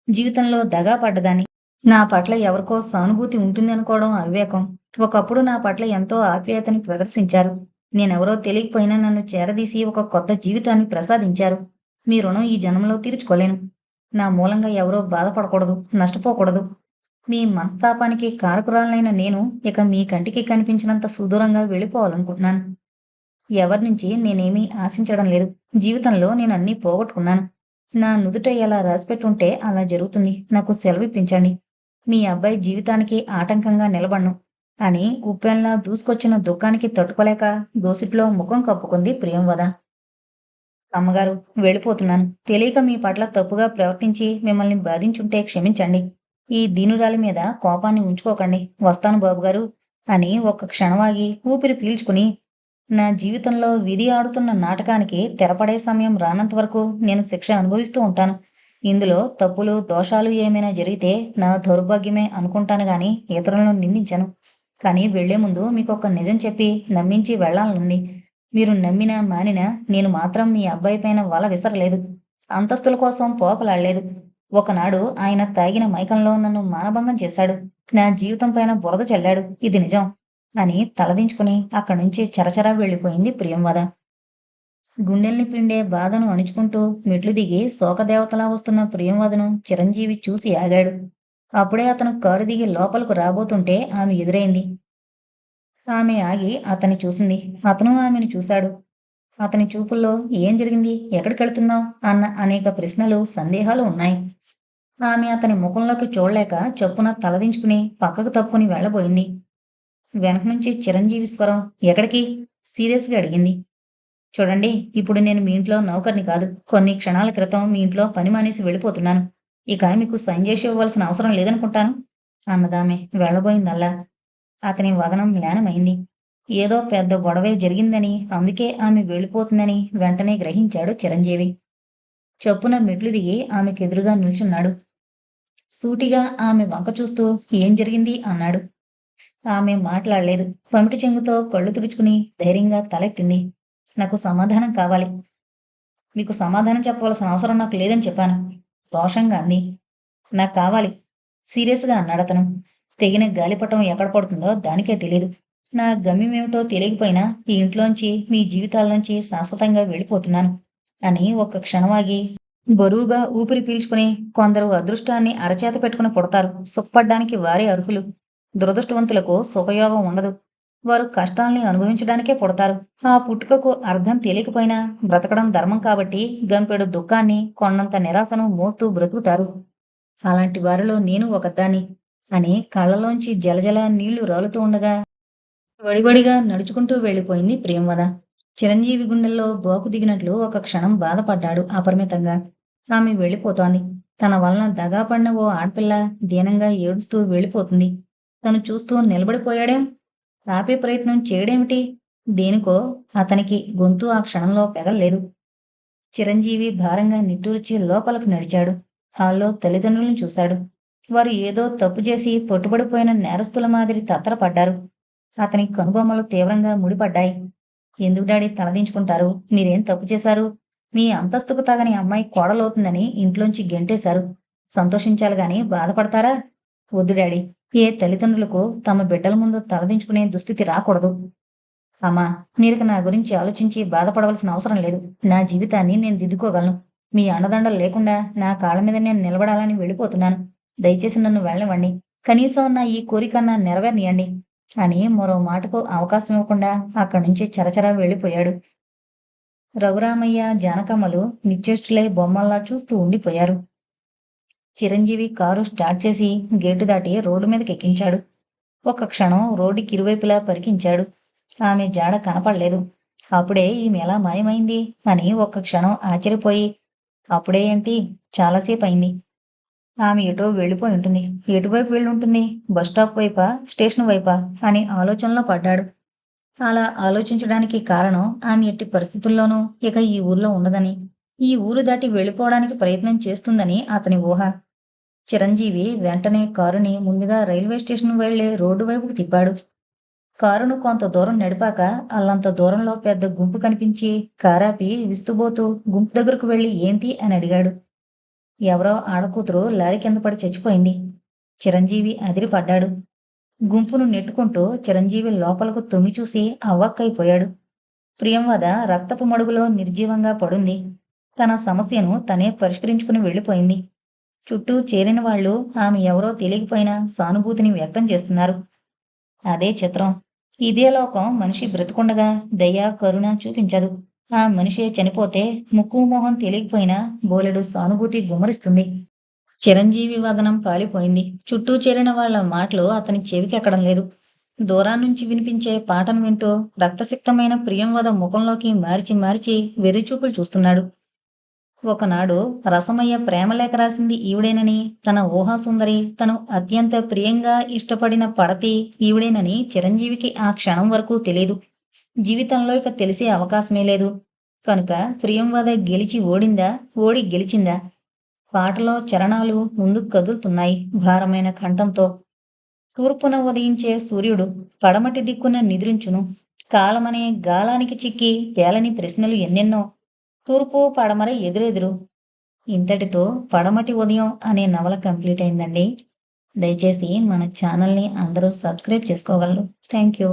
జీవితంలో దగా పడ్డదాన్ని. నా పట్ల ఎవరికో సానుభూతి ఉంటుంది అనుకోవడం అవివేకం. ఒకప్పుడు నా పట్ల ఎంతో ఆప్యాయతని ప్రదర్శించారు. నేనెవరో తెలియకపోయినా నన్ను చేరదీసి ఒక కొత్త జీవితాన్ని ప్రసాదించారు. మీ రుణం ఈ జన్మలో తీర్చుకోలేను. నా మూలంగా ఎవరో బాధపడకూడదు, నష్టపోకూడదు. మీ మనస్తాపానికి కారకురాలనైన నేను ఇక మీ కంటికి కనిపించినంత సుదూరంగా వెళ్ళిపోవాలనుకుంటున్నాను. ఎవరి నుంచి నేనేమీ ఆశించడం లేదు. జీవితంలో నేనన్నీ పోగొట్టుకున్నాను. నా నుదుట ఎలా రాసిపెట్టుంటే అలా జరుగుతుంది. నాకు సెలవిప్పించండి. మీ అబ్బాయి జీవితానికి ఆటంకంగా నిలబడను అని ఉప్పెనలా దూసుకొచ్చిన దుఃఖానికి తట్టుకోలేక దోసిట్లో ముఖం కప్పుకుంది ప్రియంవద. అమ్మగారు, వెళ్ళిపోతున్నాను. తెలియక మీ పట్ల తప్పుగా ప్రవర్తించి మిమ్మల్ని బాధించుంటే క్షమించండి. ఈ దీనురాలి మీద కోపాన్ని ఉంచుకోకండి. వస్తాను బాబుగారు అని ఒక్క క్షణమాగి ఊపిరి పీల్చుకుని, నా జీవితంలో విధి ఆడుతున్న నాటకానికి తెరపడే సమయం రానంత వరకు నేను శిక్ష అనుభవిస్తూ ఉంటాను. ఇందులో తప్పులు, దోషాలు ఏమైనా జరిగితే నా దౌర్భాగ్యమే అనుకుంటాను గాని ఇతరులను నిందించను. కానీ వెళ్లే ముందు మీకొక నిజం చెప్పి నమ్మించి వెళ్ళాలనుంది. మీరు నమ్మినా మానినా నేను మాత్రం మీ అబ్బాయి పైన వల విసరలేదు. అంతస్తుల కోసం పోకలాడలేదు. ఒకనాడు ఆయన తాగిన మైకంలో నన్ను మానభంగం చేశాడు. నా జీవితం పైన బురద చల్లాడు. ఇది నిజం అని తలదించుకుని అక్కడి నుంచి చరచరా వెళ్ళిపోయింది ప్రియంవద. గుండెల్ని పిండే బాధను అణుచుకుంటూ మెట్లు దిగి శోకదేవతలా వస్తున్న ప్రియంవదను చిరంజీవి చూసి ఆగాడు. అప్పుడే అతను కారు దిగి లోపలకు రాబోతుంటే ఆమె ఎదురైంది. ఆమె ఆగి అతన్ని చూసింది. అతను ఆమెను చూశాడు. అతని చూపుల్లో ఏం జరిగింది, ఎక్కడికెళ్తున్నావ్ అన్న అనేక ప్రశ్నలు, సందేహాలు ఉన్నాయి. ఆమె అతని ముఖంలోకి చూడలేక చప్పున తలదించుకుని పక్కకు తప్పుకుని వెళ్ళబోయింది. వెనక నుంచి చిరంజీవి స్వరం, ఎక్కడికి? సీరియస్గా అడిగింది. చూడండి, ఇప్పుడు నేను మీ ఇంట్లో నౌకర్ని కాదు. కొన్ని క్షణాల క్రితం మీ ఇంట్లో పని మానేసి వెళ్ళిపోతున్నాను. ఇక మీకు సైన్ చేసి ఇవ్వాల్సిన అవసరం లేదనుకుంటాను అన్నదామె వెళ్ళబోయిందల్లా. అతని వదనం మ్లానమైంది. ఏదో పెద్ద గొడవే జరిగిందని, అందుకే ఆమె వెళ్ళిపోతుందని వెంటనే గ్రహించాడు చిరంజీవి. చప్పున మెట్లు దిగి ఆమెకెదురుగా నిల్చున్నాడు. సూటిగా ఆమె వంక చూస్తూ ఏం జరిగింది అన్నాడు. ఆమె మాట్లాడలేదు. పమిటి చెంగుతో కళ్ళు తుడుచుకుని ధైర్యంగా తలెత్తింది. నాకు సమాధానం కావాలి. మీకు సమాధానం చెప్పవలసిన అవసరం నాకు లేదని చెప్పాను రోషంగా అంది. నాకు కావాలి సీరియస్గా అన్నాడతను. తెగిన గాలిపటం ఎక్కడ పడుతుందో దానికే తెలీదు. నా గమ్యమేమిటో తెలియకపోయినా ఈ ఇంట్లోంచి, మీ జీవితాల్లోంచి శాశ్వతంగా వెళ్ళిపోతున్నాను అని ఒక్క క్షణమాగి బరువుగా ఊపిరి పీల్చుకుని, కొందరు అదృష్టాన్ని అరచేత పెట్టుకుని పుడతారు. సుఖపడ్డానికి వారే అర్హులు. దురదృష్టవంతులకు సుఖయోగం ఉండదు. వారు కష్టాల్ని అనుభవించడానికే పుడతారు. ఆ పుట్టుకకు అర్థం తెలియకపోయినా బ్రతకడం ధర్మం కాబట్టి గంపెడు దుఃఖాన్ని, కొండంత నిరాశను మోస్తూ బ్రతుకుతారు. అలాంటి వారిలో నేను ఒకదాన్ని అని కళ్ళలోంచి జలజల నీళ్లు రాలుతూ ఉండగా వడివడిగా నడుచుకుంటూ వెళ్ళిపోయింది ప్రియంవద. చిరంజీవి గుండెల్లో బోకు దిగినట్లు ఒక క్షణం బాధపడ్డాడు అపరిమితంగా. ఆమె వెళ్ళిపోతోంది. తన వలన దగాపడిన ఓ ఆడపిల్ల దీనంగా ఏడుస్తూ వెళ్ళిపోతుంది. తను చూస్తూ నిలబడిపోయాడేం? ఆపే ప్రయత్నం చేయడేమిటి? దేనికో అతనికి గొంతు ఆ క్షణంలో పెగల్లేదు. చిరంజీవి భారంగా నిట్టూర్చి లోపలకు నడిచాడు. హాల్లో తల్లిదండ్రులను చూశాడు. వారు ఏదో తప్పు చేసి పట్టుబడిపోయిన నేరస్తుల మాదిరి తత్తరపడ్డారు. అతని కనుబొమ్మలు తీవ్రంగా ముడిపడ్డాయి. ఎందుకు డాడీ తలదించుకుంటారు? మీరేం తప్పు చేశారు? మీ అంతస్తుకు తగని అమ్మాయి కోడలవుతుందని ఇంట్లోంచి గెంటేశారు. సంతోషించాలి గాని బాధపడతారా? వద్దు డాడీ. ఏ తల్లిదండ్రులకు తమ బిడ్డల ముందు తలదించుకునే దుస్థితి రాకూడదు. అమ్మా, మీరిక నా గురించి ఆలోచించి బాధపడవలసిన అవసరం లేదు. నా జీవితాన్ని నేను దిద్దుకోగలను. మీ అండదండలు లేకుండా నా కాళ్ళ మీద నేను నిలబడాలని వెళ్ళిపోతున్నాను. దయచేసి నన్ను వెళ్ళనివ్వండి. కనీసం నా ఈ కోరికన్నా నెరవేరనియండి అని మరో మాటకు అవకాశం ఇవ్వకుండా అక్కడి నుంచి చరచరా వెళ్ళిపోయాడు. రఘురామయ్య, జానకమ్మలు నిశ్చేష్టులై బొమ్మల్లా చూస్తూ ఉండిపోయారు. చిరంజీవి కారు స్టార్ట్ చేసి గేటు దాటి రోడ్డు మీదకి ఎక్కించాడు. ఒక క్షణం రోడ్డుకి ఇరువైపులా పరికించాడు. ఆమె జాడ కనపడలేదు. అప్పుడే ఈమె ఎలా మాయమైంది అని ఒక్క క్షణం ఆశ్చర్యపోయి, అప్పుడే ఏంటి, చాలాసేపు అయింది. ఆమె ఎటో వెళ్ళిపోయి ఉంటుంది. ఎటువైపు వెళ్ళుంటుంది? బస్టాప్ వైపా, స్టేషన్ వైపా అని ఆలోచనలో పడ్డాడు. అలా ఆలోచించడానికి కారణం ఆమె ఎట్టి పరిస్థితుల్లోనూ ఇక ఈ ఊర్లో ఉండదని, ఈ ఊరు దాటి వెళ్ళిపోవడానికి ప్రయత్నం చేస్తుందని అతని ఊహ. చిరంజీవి వెంటనే కారుని ముందుగా రైల్వే స్టేషన్ వెళ్లే రోడ్డు వైపుకు తిప్పాడు. కారును కొంత దూరం నడిపాక అల్లంత దూరంలో పెద్ద గుంపు కనిపించి కారాపి విస్తుబోతూ గుంపు దగ్గరకు వెళ్లి ఏంటి అని అడిగాడు. ఎవరో ఆడకూతురు లారీ కింద పడి చచ్చిపోయింది. చిరంజీవి అదిరిపడ్డాడు. గుంపును నెట్టుకుంటూ చిరంజీవి లోపలకు తొంగి చూసి అవ్వక్కైపోయాడు. ప్రియంవద రక్తపు మడుగులో నిర్జీవంగా పడుంది. తన సమస్యను తనే పరిష్కరించుకుని వెళ్ళిపోయింది. చుట్టూ చేరిన వాళ్ళు ఆమె ఎవరో తెలియకపోయినా సానుభూతిని వ్యక్తం చేస్తున్నారు. అదే చిత్రం. ఇదే లోకం మనిషి బ్రతుకుండగా దయ, కరుణ చూపించదు. ఆ మనిషే చనిపోతే ముక్కు మొహం తెలియకపోయినా బోలెడు సానుభూతి గుమ్మరిస్తుంది. చిరంజీవి వదనం పాలిపోయింది. చుట్టూ చేరిన వాళ్ల మాటలు అతని చెవికెక్కడం లేదు. దూరాన్నించి వినిపించే పాటను వింటూ రక్తసిక్తమైన ప్రియంవద ముఖంలోకి మార్చి మార్చి వెర్రిచూపులు చూస్తున్నాడు. ఒకనాడు రసమయ్య ప్రేమలేఖ రాసింది ఈవిడేనని, తన ఊహాసుందరి, తను అత్యంత ప్రియంగా ఇష్టపడిన పడతి ఈవిడేనని చిరంజీవికి ఆ క్షణం వరకు తెలీదు. జీవితంలో ఇక తెలిసే అవకాశమే లేదు. కనుక ప్రియంవద గెలిచి ఓడిందా, ఓడి గెలిచిందా? పాటలో చరణాలు ముందుకు కదులుతున్నాయి భారమైన కంఠంతో. తూర్పున ఉదయించే సూర్యుడు పడమటి దిక్కున నిద్రించును. కాలమనే గాలానికి చిక్కి తేలని ప్రశ్నలు ఎన్నెన్నో. తూర్పు పడమర ఎదురెదురు. ఇంతటితో పడమటి ఉదయం అనే నవల కంప్లీట్ అయిందండి. దయచేసి మన ఛానల్ని అందరూ సబ్స్క్రైబ్ చేసుకోగలరు. Thank you.